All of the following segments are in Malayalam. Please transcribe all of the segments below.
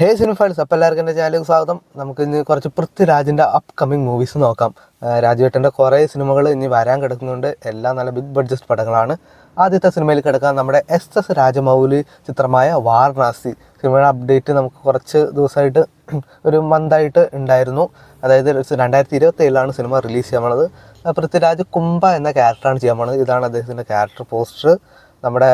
ഹേ സിനിഫാൻസ്, അപ്പോൾ എല്ലാവർക്കും എൻ്റെ ചാനലിലേക്ക് സ്വാഗതം. നമുക്ക് ഇനി കുറച്ച് പൃഥ്വിരാജിൻ്റെ അപ്കമിങ് മൂവീസ് നോക്കാം. രാജുവേട്ടൻ്റെ കുറേ സിനിമകൾ ഇനി വരാൻ കിടക്കുന്നുണ്ട്. എല്ലാം നല്ല ബിഗ് ബഡ്ജറ്റ് പടങ്ങളാണ്. ആദ്യത്തെ സിനിമയിൽ കിടക്കാൻ നമ്മുടെ എസ് രാജമൗലി ചിത്രമായ വാരണാസി സിനിമയുടെ അപ്ഡേറ്റ് നമുക്ക് കുറച്ച് ദിവസമായിട്ട് ഒരു മന്തായിട്ട് ഉണ്ടായിരുന്നു. അതായത് 2027 സിനിമ റിലീസ് ചെയ്യാൻ പോണത്. പൃഥ്വിരാജ് കുംഭ എന്ന ക്യാരക്ടറാണ് ചെയ്യാൻ പോണത്. ഇതാണ് അദ്ദേഹത്തിൻ്റെ ക്യാരക്ടർ പോസ്റ്റർ. നമ്മുടെ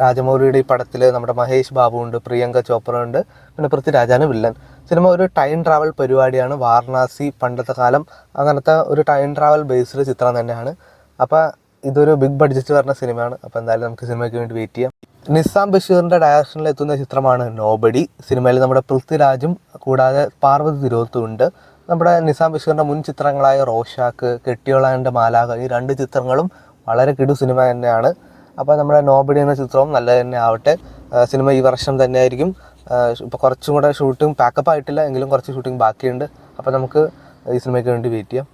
രാജമൗലിയുടെ ഈ പടത്തിൽ നമ്മുടെ മഹേഷ് ബാബു ഉണ്ട്, പ്രിയങ്ക ചോപ്ര ഉണ്ട്, പിന്നെ പൃഥ്വിരാജാണ് വില്ലൻ. സിനിമ ഒരു ടൈം ട്രാവൽ പരിപാടിയാണ്. വാരണാസി പണ്ടത്തെ കാലം അങ്ങനത്തെ ഒരു ടൈം ട്രാവൽ ബേസ്ഡ് ചിത്രം തന്നെയാണ്. അപ്പോൾ ഇതൊരു ബിഗ് ബഡ്ജറ്റ് പറഞ്ഞ സിനിമയാണ്. അപ്പോൾ എന്തായാലും നമുക്ക് സിനിമയ്ക്ക് വേണ്ടി വെയിറ്റ് ചെയ്യാം. നിസാം ബഷീറിൻ്റെ ഡയറക്ഷനിൽ എത്തുന്ന ചിത്രമാണ് നോബഡി. സിനിമയിൽ നമ്മുടെ പൃഥ്വിരാജും കൂടാതെ പാർവതി തിരുവോത്തും ഉണ്ട്. നമ്മുടെ നിസാം ബഷീറിൻ്റെ മുൻ ചിത്രങ്ങളായ റോഷാക്ക്, കെട്ടിയോളാൻ്റെ മാലാഖ, ഈ 2 ചിത്രങ്ങളും വളരെ കിടു സിനിമ തന്നെയാണ്. അപ്പോൾ നമ്മുടെ നോബഡി എന്ന ചിത്രവും നല്ല തന്നെ ആവട്ടെ. സിനിമ ഈ വർഷം തന്നെ ആയിരിക്കും. ഇപ്പോൾ കുറച്ചും കൂടെ ഷൂട്ടിംഗ് പാക്കപ്പ് ആയിട്ടില്ല, എങ്കിലും കുറച്ച് ഷൂട്ടിംഗ് ബാക്കിയുണ്ട്. അപ്പോൾ നമുക്ക് ഈ സിനിമയ്ക്ക് വേണ്ടി വെയിറ്റ് ചെയ്യാം.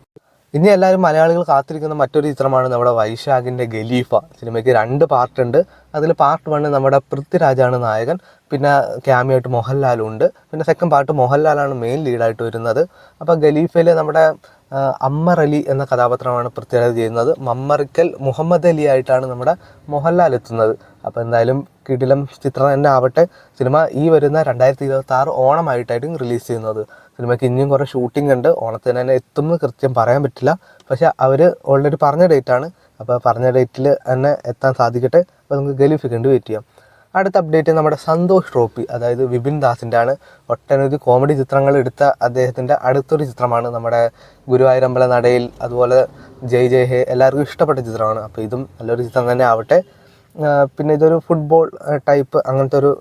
ഇനി എല്ലാവരും മലയാളികൾ കാത്തിരിക്കുന്ന മറ്റൊരു ചിത്രമാണ് നമ്മുടെ വൈശാഖിൻ്റെ ഖലീഫ. സിനിമയ്ക്ക് 2 പാർട്ടുണ്ട്. അതിൽ പാർട്ട് 1 നമ്മുടെ പൃഥ്വിരാജാണ് നായകൻ, പിന്നെ ക്യാമിയായിട്ട് മോഹൻലാലും ഉണ്ട്. പിന്നെ സെക്കൻഡ് പാർട്ട് മോഹൻലാലാണ് മെയിൻ ലീഡായിട്ട് വരുന്നത്. അപ്പോൾ ഖലീഫയിൽ നമ്മുടെ അമ്മർ അലി എന്ന കഥാപാത്രമാണ് പൃഥ്വിരാജ് ചെയ്യുന്നത്. മമ്മറിക്കൽ മുഹമ്മദ് അലി ആയിട്ടാണ് നമ്മുടെ മോഹൻലാൽ എത്തുന്നത്. അപ്പോൾ എന്തായാലും കിടിലം ചിത്രം തന്നെ ആവട്ടെ. സിനിമ ഈ വരുന്ന 2026 ഓണമായിട്ടായിരിക്കും റിലീസ് ചെയ്യുന്നത്. സിനിമയ്ക്ക് ഇനിയും കുറേ ഷൂട്ടിംഗ് ഉണ്ട്. ഓണത്തിന് തന്നെ എത്തുമെന്ന് കൃത്യം പറയാൻ പറ്റില്ല. പക്ഷേ അവർ ഓൾറെഡി പറഞ്ഞ ഡേറ്റാണ്. അപ്പോൾ പറഞ്ഞ ഡേറ്റിൽ തന്നെ എത്താൻ സാധിക്കട്ടെ. അപ്പോൾ നമുക്ക് ഖലീഫയ്ക്ക് വേണ്ടി വെയിറ്റ് ചെയ്യാം. അടുത്ത അപ്ഡേറ്റ് നമ്മുടെ സന്തോഷ് ട്രോഫി, അതായത് വിപിൻ ദാസിൻ്റെ ആണ്. ഒട്ടനവധി കോമഡി ചിത്രങ്ങൾ എടുത്ത അദ്ദേഹത്തിൻ്റെ അടുത്തൊരു ചിത്രമാണ് നമ്മുടെ ഗുരുവായൂരമ്പല നടയിൽ, അതുപോലെ ജയ് ജയ് ഹേ, എല്ലാവർക്കും ഇഷ്ടപ്പെട്ട ചിത്രമാണ്. അപ്പോൾ ഇതും നല്ലൊരു ചിത്രം തന്നെ ആവട്ടെ. പിന്നെ ഇതൊരു ഫുട്ബോൾ ടൈപ്പ് അങ്ങനത്തെ ഒരു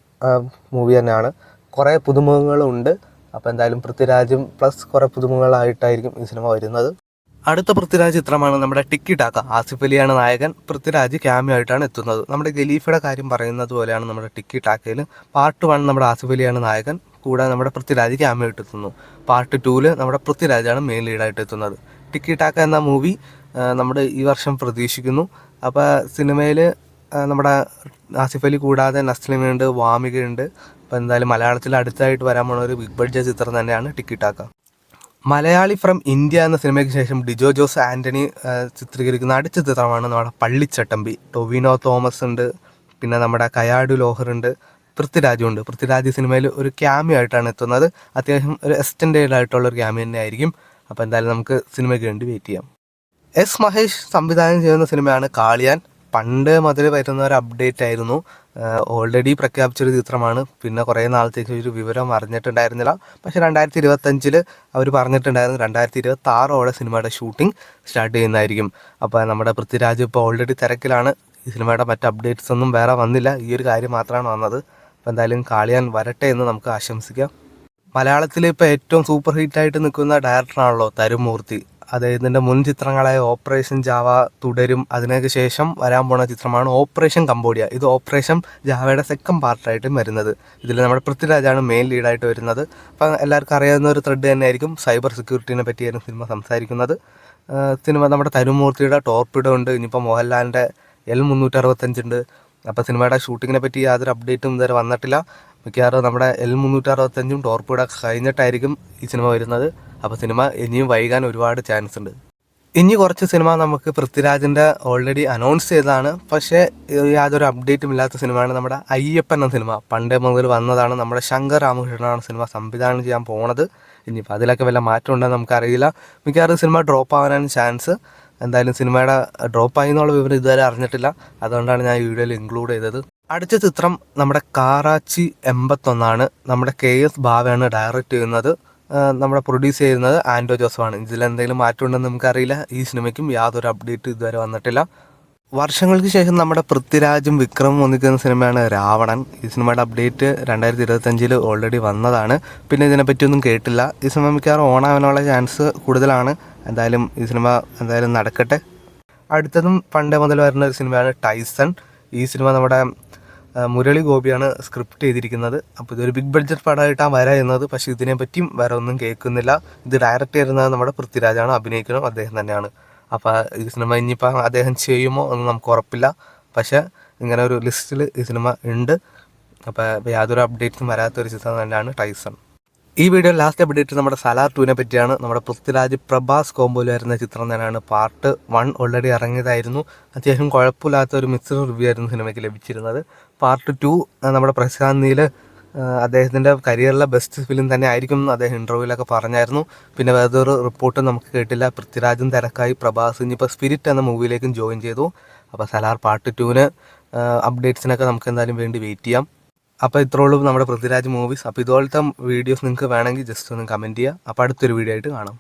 മൂവി തന്നെയാണ്. കുറേ പുതുമുഖങ്ങളുണ്ട്. അപ്പോൾ എന്തായാലും പൃഥ്വിരാജും പ്ലസ് കുറേ പുതുമുഖങ്ങളായിട്ടായിരിക്കും ഈ സിനിമ വരുന്നത്. അടുത്ത പൃഥ്വിരാജ് ചിത്രമാണ് നമ്മുടെ ടിക്കി ടാക്ക. ആസിഫ് അലിയാണ് നായകൻ, പൃഥ്വിരാജ് ക്യാമിയോ ആയിട്ടാണ് എത്തുന്നത്. നമ്മുടെ ഖലീഫയുടെ കാര്യം പറയുന്നത് പോലെയാണ് നമ്മുടെ ടിക്കി ടാക്കയിൽ. പാർട്ട് 1 നമ്മുടെ ആസിഫ് അലിയാണ് നായകൻ, കൂടാതെ നമ്മുടെ പൃഥ്വിരാജ് ക്യാമിയോ ആയിട്ട് എത്തുന്നു. പാർട്ട് 2 നമ്മുടെ പൃഥ്വിരാജാണ് മെയിൻ ലീഡായിട്ട് എത്തുന്നത്. ടിക്കി ടാക്ക എന്ന മൂവി നമ്മുടെ ഈ വർഷം പ്രതീക്ഷിക്കുന്നു. അപ്പോൾ സിനിമയിൽ നമ്മുടെ ആസിഫ് അലി കൂടാതെ നസ്ലിമുണ്ട്, വാമികയുണ്ട്. അപ്പോൾ എന്തായാലും മലയാളത്തിൽ അടുത്തായിട്ട് വരാൻ പോകുന്ന ഒരു ബിഗ് ബഡ്ജറ്റ് ചിത്രം തന്നെയാണ് tikki taka. Malayali from India എന്ന സിനിമയ്ക്ക് ശേഷം ഡിജോ ജോസ് ആൻ്റണി ചിത്രീകരിക്കുന്ന അടുത്ത ചിത്രമാണ് നമ്മുടെ പള്ളിച്ചട്ടമ്പി. ടൊവിനോ തോമസ് ഉണ്ട്, പിന്നെ നമ്മുടെ കയാഡു ലോഹർ ഉണ്ട്, പൃഥ്വിരാജും ഉണ്ട്. പൃഥ്വിരാജ് സിനിമയിൽ ഒരു ക്യാമിയോ ആയിട്ടാണ് എത്തുന്നത്. അത്യാവശ്യം ഒരു എക്സ്റ്റൻഡേഡ് ആയിട്ടുള്ള ഒരു ക്യാമിയോ തന്നെ ആയിരിക്കും. അപ്പോൾ എന്തായാലും നമുക്ക് സിനിമയ്ക്ക് വേണ്ടി വെയിറ്റ് ചെയ്യാം. എസ് മഹേഷ് സംവിധാനം ചെയ്യുന്ന സിനിമയാണ് കാളിയാൻ. പണ്ട് മുതൽ വരുന്ന ഒരു അപ്ഡേറ്റ് ആയിരുന്നു. ഓൾറെഡി പ്രഖ്യാപിച്ചൊരു ചിത്രമാണ്. പിന്നെ കുറേ നാളത്തേക്ക് ഒരു വിവരം അറിഞ്ഞിട്ടുണ്ടായിരുന്നില്ല. പക്ഷേ 2025 അവർ പറഞ്ഞിട്ടുണ്ടായിരുന്നു 2026 സിനിമയുടെ ഷൂട്ടിംഗ് സ്റ്റാർട്ട് ചെയ്യുന്നതായിരിക്കും. അപ്പോൾ നമ്മുടെ പൃഥ്വിരാജ് ഇപ്പോൾ ഓൾറെഡി തിരക്കിലാണ്. ഈ സിനിമയുടെ മറ്റ് അപ്ഡേറ്റ്സ് ഒന്നും വേറെ വന്നില്ല. ഈ ഒരു കാര്യം മാത്രമാണ് വന്നത്. അപ്പോൾ എന്തായാലും കാളിയാൻ വരട്ടെ എന്ന് നമുക്ക് ആശംസിക്കാം. മലയാളത്തിൽ ഇപ്പോൾ ഏറ്റവും സൂപ്പർ ഹിറ്റായിട്ട് നിൽക്കുന്ന ഡയറക്ടറാണല്ലോ തരുമൂർത്തി. അദ്ദേഹത്തിൻ്റെ മുൻ ചിത്രങ്ങളായ ഓപ്പറേഷൻ ജാവ, തുടരും, അതിനൊക്കെ ശേഷം വരാൻ പോണ ചിത്രമാണ് ഓപ്പറേഷൻ കംബോഡിയ. ഇത് ഓപ്പറേഷൻ ജാവയുടെ സെക്കൻഡ് പാർട്ടായിട്ടും വരുന്നത്. ഇതിൽ നമ്മുടെ പൃഥ്വിരാജാണ് മെയിൻ ലീഡായിട്ട് വരുന്നത്. അപ്പം എല്ലാവർക്കും അറിയാവുന്ന ഒരു ത്രെഡ് തന്നെയായിരിക്കും. സൈബർ സെക്യൂരിറ്റീനെ പറ്റിയായിരുന്നു സിനിമ സംസാരിക്കുന്നത്. സിനിമ നമ്മുടെ തരുമൂർത്തിയുടെ ടോർപിഡോ ഉണ്ട്. ഇനിയിപ്പോൾ മോഹൻലാലിൻ്റെ L365 ഉണ്ട്. അപ്പോൾ സിനിമയുടെ ഷൂട്ടിങ്ങിനെ പറ്റി യാതൊരു അപ്ഡേറ്റും ഇതുവരെ വന്നിട്ടില്ല. മിക്കവാറും നമ്മുടെ L365 ടോർപിഡോ കഴിഞ്ഞിട്ടായിരിക്കും ഈ സിനിമ വരുന്നത്. അപ്പോൾ സിനിമ ഇനിയും വൈകാൻ ഒരുപാട് ചാൻസ് ഉണ്ട്. ഇനി കുറച്ച് സിനിമ നമുക്ക് പൃഥ്വിരാജിൻ്റെ ഓൾറെഡി അനൗൺസ് ചെയ്തതാണ്, പക്ഷേ യാതൊരു അപ്ഡേറ്റും ഇല്ലാത്ത സിനിമയാണ് നമ്മുടെ അയ്യപ്പൻ എന്ന സിനിമ. പണ്ടേ മുതൽ വന്നതാണ്. നമ്മുടെ ശങ്കർ രാമകൃഷ്ണനാണ് സിനിമ സംവിധാനം ചെയ്യാൻ പോണത്. ഇനിയിപ്പോൾ അതിലൊക്കെ വല്ല മാറ്റം ഉണ്ടെന്ന് നമുക്കറിയില്ല. മിക്കവാറും സിനിമ ഡ്രോപ്പ് ആവാനാണ് ചാൻസ്. എന്തായാലും സിനിമയുടെ ഡ്രോപ്പായി എന്നുള്ള വിവരം ഇതുവരെ അറിഞ്ഞിട്ടില്ല. അതുകൊണ്ടാണ് ഞാൻ ഈ വീഡിയോയിൽ ഇൻക്ലൂഡ് ചെയ്തത്. അടുത്ത ചിത്രം നമ്മുടെ കാറാച്ചി 81 നമ്മുടെ KS ഭാവയാണ് ഡയറക്റ്റ് ചെയ്യുന്നത്. നമ്മുടെ പ്രൊഡ്യൂസ് ചെയ്യുന്നത് ആൻഡോ ജോസഫാണ്. ഇതിലെന്തെങ്കിലും മാറ്റം ഉണ്ടെന്ന് നമുക്കറിയില്ല. ഈ സിനിമയ്ക്കും യാതൊരു അപ്ഡേറ്റ് ഇതുവരെ വന്നിട്ടില്ല. വർഷങ്ങൾക്ക് ശേഷം നമ്മുടെ പൃഥ്വിരാജും വിക്രമും ഒന്നിക്കുന്ന സിനിമയാണ് രാവണൻ. ഈ സിനിമയുടെ അപ്ഡേറ്റ് 2025 ഓൾറെഡി വന്നതാണ്. പിന്നെ ഇതിനെപ്പറ്റിയൊന്നും കേട്ടില്ല. ഈ സിനിമ മിക്കവാറും ഓണാവാനുള്ള ചാൻസ് കൂടുതലാണ്. എന്തായാലും ഈ സിനിമ എന്തായാലും നടക്കട്ടെ. അടുത്തതും പണ്ടേ മുതൽ വരുന്ന ഒരു സിനിമയാണ് ടൈസൺ. ഈ സിനിമ നമ്മുടെ മുരളി ഗോപിയാണ് സ്ക്രിപ്റ്റ് ചെയ്തിരിക്കുന്നത്. അപ്പോൾ ഇതൊരു ബിഗ് ബഡ്ജറ്റ് പടമായിട്ടാണ് വരാറുന്നത്. പക്ഷേ ഇതിനെപ്പറ്റിയും വേറെ ഒന്നും കേൾക്കുന്നില്ല. ഇത് ഡയറക്റ്റ് ചെയ്യുന്നത് നമ്മുടെ പൃഥ്വിരാജാണ്, അഭിനയിക്കണം അദ്ദേഹം തന്നെയാണ്. അപ്പോൾ ഈ സിനിമ ഇനിയിപ്പോൾ അദ്ദേഹം ചെയ്യുമോ എന്ന് നമുക്ക് ഉറപ്പില്ല. പക്ഷേ ഇങ്ങനെ ഒരു ലിസ്റ്റിൽ ഈ സിനിമ ഉണ്ട്. അപ്പോൾ യാതൊരു അപ്ഡേറ്റ്സും വരാത്തൊരു ചിത്രം തന്നെയാണ് ടൈസൺ. ഈ വീഡിയോ ലാസ്റ്റ് അപ്ഡേറ്റ് നമ്മുടെ സലാർ 2 പറ്റിയാണ്. നമ്മുടെ പൃഥ്വിരാജ് പ്രഭാസ് കോംബോയിൽ വരുന്ന ചിത്രം തന്നെയാണ്. പാർട്ട് 1 ഓൾറെഡി ഇറങ്ങിയതായിരുന്നു. അത്യാവശ്യം കുഴപ്പമില്ലാത്ത ഒരു മിക്സ്ഡ് റിവ്യൂ ആയിരുന്നു സിനിമയ്ക്ക് ലഭിച്ചിരുന്നത്. പാർട്ട് 2 നമ്മുടെ പ്രശാന്ത് നീൽ അദ്ദേഹത്തിൻ്റെ കരിയറിലെ ബെസ്റ്റ് ഫിലിം തന്നെ ആയിരിക്കും എന്ന് അദ്ദേഹം ഇൻ്റർവ്യൂവിലൊക്കെ പറഞ്ഞായിരുന്നു. പിന്നെ വേറൊരു റിപ്പോർട്ടും നമുക്ക് കേട്ടില്ല. പൃഥ്വിരാജും തിരക്കായി, പ്രഭാസ് ഇനിയിപ്പോൾ സ്പിരിറ്റ് എന്ന മൂവിയിലേക്കും ജോയിൻ ചെയ്തു. അപ്പോൾ സലാർ പാർട്ട് 2 അപ്ഡേറ്റ്സിനൊക്കെ നമുക്ക് എന്തായാലും വേണ്ടി വെയിറ്റ് ചെയ്യാം. അപ്പോൾ ഇത്രേ ഉള്ളൂ നമ്മുടെ പൃഥ്വിരാജ് മൂവീസ്. അപ്പോൾ ഇതുപോലത്തെ വീഡിയോസ് നിങ്ങൾക്ക് വേണമെങ്കിൽ ജസ്റ്റ് ഒന്ന് കമൻറ്റ് ചെയ്യുക. അപ്പോൾ അടുത്തൊരു വീഡിയോ ആയിട്ട് കാണാം.